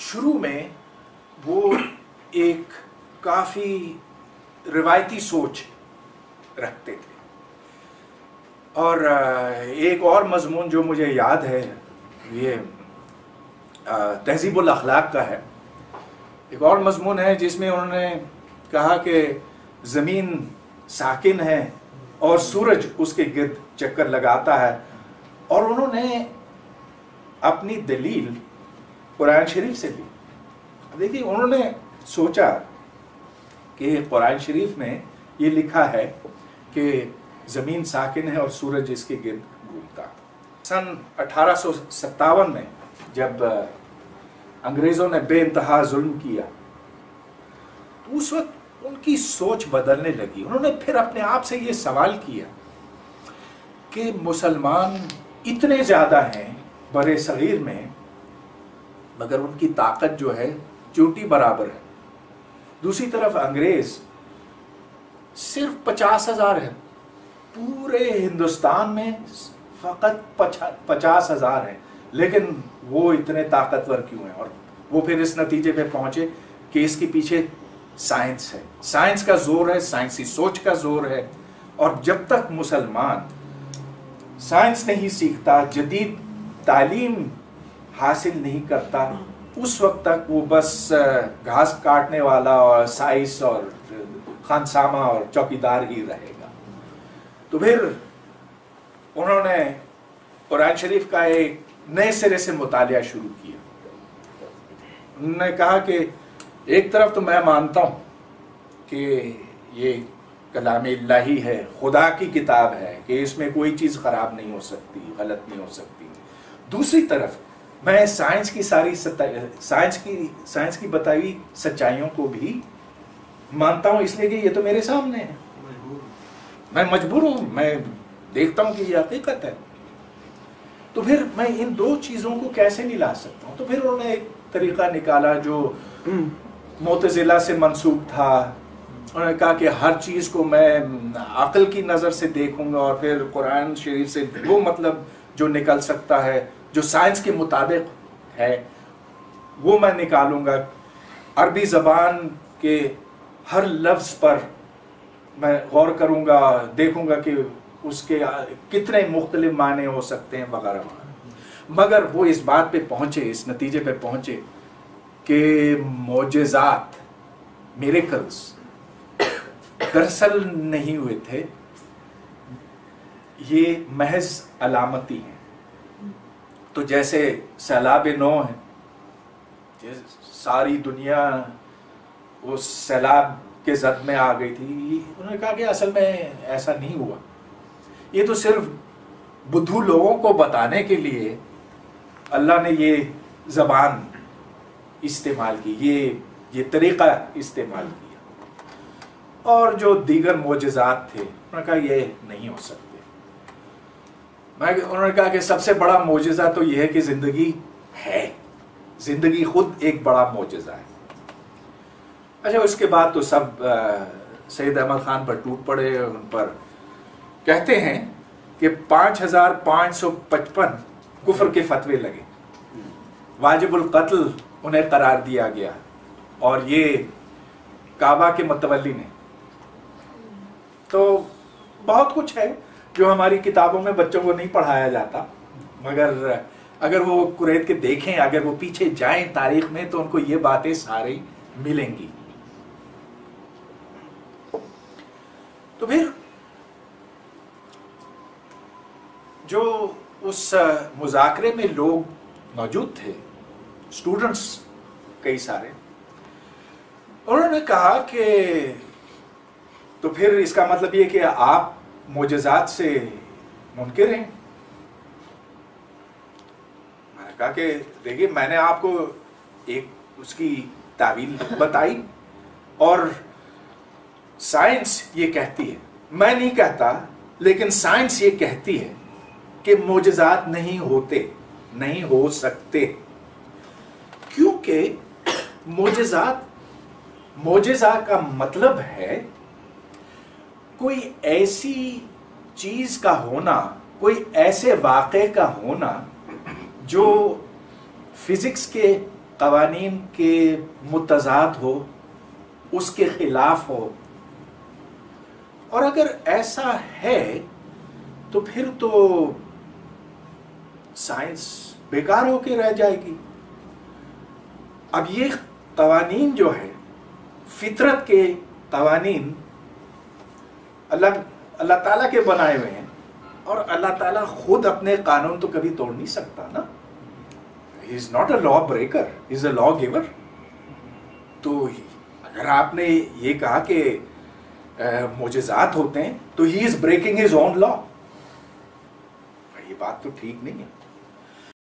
شروع میں وہ ایک کافی روایتی سوچ رکھتے تھے، اور ایک اور مضمون جو مجھے یاد ہے یہ تہذیب الاخلاق کا ہے. ایک اور مضمون ہے جس میں انہوں نے کہا کہ زمین ساکن ہے اور سورج اس کے گرد چکر لگاتا ہے، اور انہوں نے اپنی دلیل قرآن شریف سے لی. دیکھیے انہوں نے سوچا کہ قرآن شریف میں یہ لکھا ہے کہ زمین ساکن ہے اور سورج اس کے گرد گھومتا. سن 1857 میں جب انگریزوں نے بے انتہا ظلم کیا تو اس وقت ان کی سوچ بدلنے لگی. انہوں نے پھر اپنے آپ سے یہ سوال کیا کہ مسلمان اتنے زیادہ ہیں بر صغیر میں، مگر ان کی طاقت جو ہے چوٹی برابر ہے. دوسری طرف انگریز صرف 50,000 ہے، پورے ہندوستان میں فقط 50,000 ہیں، لیکن وہ اتنے طاقتور کیوں ہیں؟ اور وہ پھر اس نتیجے پہ پہنچے کہ اس کے پیچھے سائنس ہے، سائنس کا زور ہے، سائنسی سوچ کا زور ہے. اور جب تک مسلمان سائنس نہیں سیکھتا، جدید تعلیم حاصل نہیں کرتا، اس وقت تک وہ بس گھاس کاٹنے والا اور سائنس اور خانسامہ اور چوکیدار ہی رہے گا. تو پھر انہوں نے قرآن شریف کا ایک نئے سرے سے مطالعہ شروع کیا. انہوں نے کہا کہ ایک طرف تو میں مانتا ہوں کہ یہ کلام الہی ہے، خدا کی کتاب ہے، کہ اس میں کوئی چیز خراب نہیں ہو سکتی، غلط نہیں ہو سکتی. دوسری طرف میں سائنس کی بتائی ہوئی سچائیوں کو بھی مانتا ہوں، اس لیے کہ یہ تو میرے سامنے ہے، میں مجبور ہوں، میں دیکھتا ہوں کہ یہ حقیقت ہے. تو پھر میں ان دو چیزوں کو کیسے ملا سکتا ہوں؟ تو پھر انہوں نے ایک طریقہ نکالا جو معتزلہ سے منسوب تھا. انہوں نے کہا کہ ہر چیز کو میں عقل کی نظر سے دیکھوں گا، اور پھر قرآن شریف سے وہ مطلب جو نکل سکتا ہے، جو سائنس کے مطابق ہے، وہ میں نکالوں گا. عربی زبان کے ہر لفظ پر میں غور کروں گا، دیکھوں گا کہ اس کے کتنے مختلف معنی ہو سکتے ہیں وغیرہ وغیرہ. مگر وہ اس بات پہ پہنچے، اس نتیجے پہ پہنچے کہ معجزات، میریکلز دراصل نہیں ہوئے تھے، یہ محض علامتی ہیں. تو جیسے سیلاب نو ہے، ساری دنیا اس سیلاب کے زد میں آ گئی تھی. انہوں نے کہا کہ اصل میں ایسا نہیں ہوا، یہ تو صرف بدھو لوگوں کو بتانے کے لیے اللہ نے یہ زبان استعمال کی، یہ طریقہ استعمال کیا. اور جو دیگر معجزات تھے انہوں نے کہا یہ نہیں ہو سکتے. انہوں نے کہا کہ سب سے بڑا معجزہ تو یہ ہے کہ زندگی ہے، زندگی خود ایک بڑا معجزہ ہے. اچھا اس کے بعد تو سب سید احمد خان پر ٹوٹ پڑے. ان پر کہتے ہیں کہ 5,555 کفر کے فتوے لگے، واجب القتل انہیں قرار دیا گیا، اور یہ کعبہ کے متولی نے. تو بہت کچھ ہے جو ہماری کتابوں میں بچوں کو نہیں پڑھایا جاتا، مگر اگر وہ قریت کے دیکھیں، اگر وہ پیچھے جائیں تاریخ میں، تو ان کو یہ باتیں ساری ملیں گی. تو پھر جو اس مذاکرے میں لوگ موجود تھے، اسٹوڈنٹس کئی سارے، انہوں نے کہا کہ تو پھر اس کا مطلب یہ کہ آپ معجزات سے منکر ہیں. میں نے کہا کہ دیکھیے میں نے آپ کو ایک اس کی تعویل بتائی، اور سائنس یہ کہتی ہے، میں نہیں کہتا، لیکن سائنس یہ کہتی ہے کہ معجزات نہیں ہوتے، نہیں ہو سکتے، کیونکہ معجزہ کا مطلب ہے کوئی ایسی چیز کا ہونا، کوئی ایسے واقعے کا ہونا جو فزکس کے قوانین کے متضاد ہو، اس کے خلاف ہو، اور اگر ایسا ہے تو پھر تو سائنس بیکار ہو کے رہ جائے گی۔ اب یہ قوانین جو ہے فطرت کے قوانین اللہ تعالیٰ کے بنائے ہوئے ہیں، اور اللہ تعالیٰ خود اپنے قانون تو کبھی توڑ نہیں سکتا نا۔ He is not a law breaker, he is a law giver. تو اگر آپ نے یہ کہا کہ معجزات ہوتے ہیں تو ہی از بریکنگ ہز اون لا، یہ بات تو ٹھیک نہیں ہے۔